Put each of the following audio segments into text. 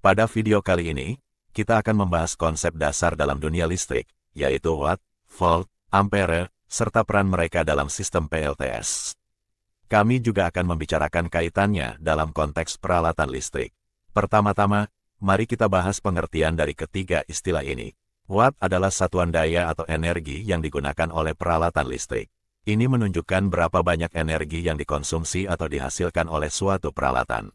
Pada video kali ini, kita akan membahas konsep dasar dalam dunia listrik, yaitu watt, volt, ampere, serta peran mereka dalam sistem PLTS. Kami juga akan membicarakan kaitannya dalam konteks peralatan listrik. Pertama-tama, mari kita bahas pengertian dari ketiga istilah ini. Watt adalah satuan daya atau energi yang digunakan oleh peralatan listrik. Ini menunjukkan berapa banyak energi yang dikonsumsi atau dihasilkan oleh suatu peralatan.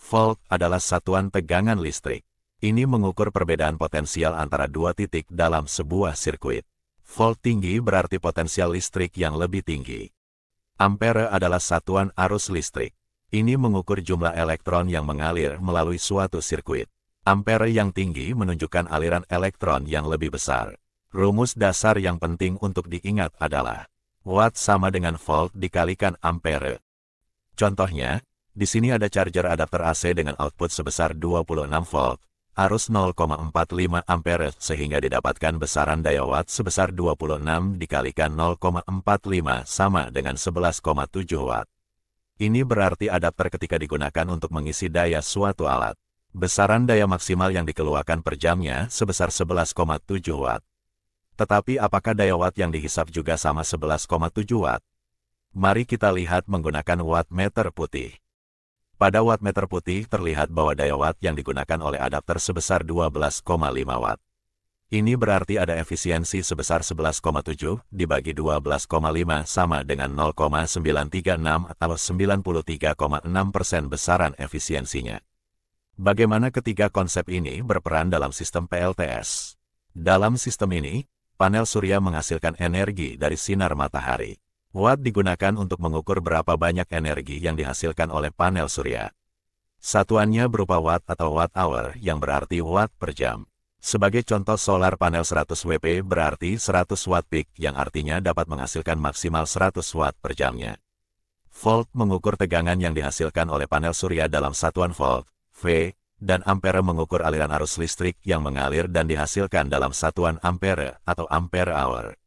Volt adalah satuan tegangan listrik. Ini mengukur perbedaan potensial antara dua titik dalam sebuah sirkuit. Volt tinggi berarti potensial listrik yang lebih tinggi. Ampere adalah satuan arus listrik. Ini mengukur jumlah elektron yang mengalir melalui suatu sirkuit. Ampere yang tinggi menunjukkan aliran elektron yang lebih besar. Rumus dasar yang penting untuk diingat adalah watt sama dengan volt dikalikan ampere. Contohnya, di sini ada charger adapter AC dengan output sebesar 26 volt, arus 0,45 ampere sehingga didapatkan besaran daya watt sebesar 26 dikalikan 0,45 sama dengan 11,7 watt. Ini berarti adapter ketika digunakan untuk mengisi daya suatu alat. Besaran daya maksimal yang dikeluarkan per jamnya sebesar 11,7 watt. Tetapi apakah daya watt yang dihisap juga sama 11,7 watt? Mari kita lihat menggunakan wattmeter putih. Pada wattmeter putih terlihat bahwa daya watt yang digunakan oleh adapter sebesar 12,5 watt. Ini berarti ada efisiensi sebesar 11,7 dibagi 12,5 sama dengan 0,936 atau 93,6% besaran efisiensinya. Bagaimana ketiga konsep ini berperan dalam sistem PLTS? Dalam sistem ini, panel surya menghasilkan energi dari sinar matahari. Watt digunakan untuk mengukur berapa banyak energi yang dihasilkan oleh panel surya. Satuannya berupa watt atau watt hour yang berarti watt per jam. Sebagai contoh solar panel 100 WP berarti 100 watt peak yang artinya dapat menghasilkan maksimal 100 watt per jamnya. Volt mengukur tegangan yang dihasilkan oleh panel surya dalam satuan volt, V, dan ampere mengukur aliran arus listrik yang mengalir dan dihasilkan dalam satuan ampere atau ampere hour.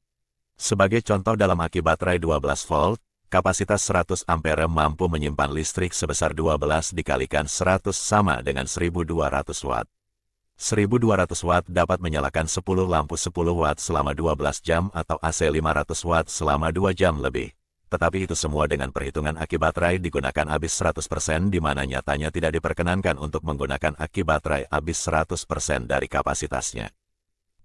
Sebagai contoh dalam aki baterai 12 volt, kapasitas 100 ampere mampu menyimpan listrik sebesar 12 dikalikan 100 sama dengan 1200 watt. 1200 watt dapat menyalakan 10 lampu 10 watt selama 12 jam atau AC 500 watt selama 2 jam lebih. Tetapi itu semua dengan perhitungan aki baterai digunakan habis 100% di mana nyatanya tidak diperkenankan untuk menggunakan aki baterai habis 100% dari kapasitasnya.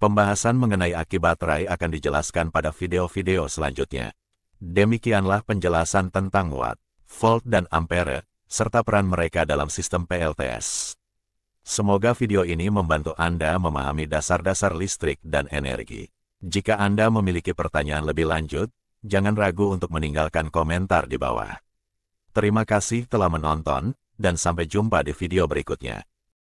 Pembahasan mengenai aki baterai akan dijelaskan pada video-video selanjutnya. Demikianlah penjelasan tentang watt, volt dan ampere, serta peran mereka dalam sistem PLTS. Semoga video ini membantu Anda memahami dasar-dasar listrik dan energi. Jika Anda memiliki pertanyaan lebih lanjut, jangan ragu untuk meninggalkan komentar di bawah. Terima kasih telah menonton, dan sampai jumpa di video berikutnya.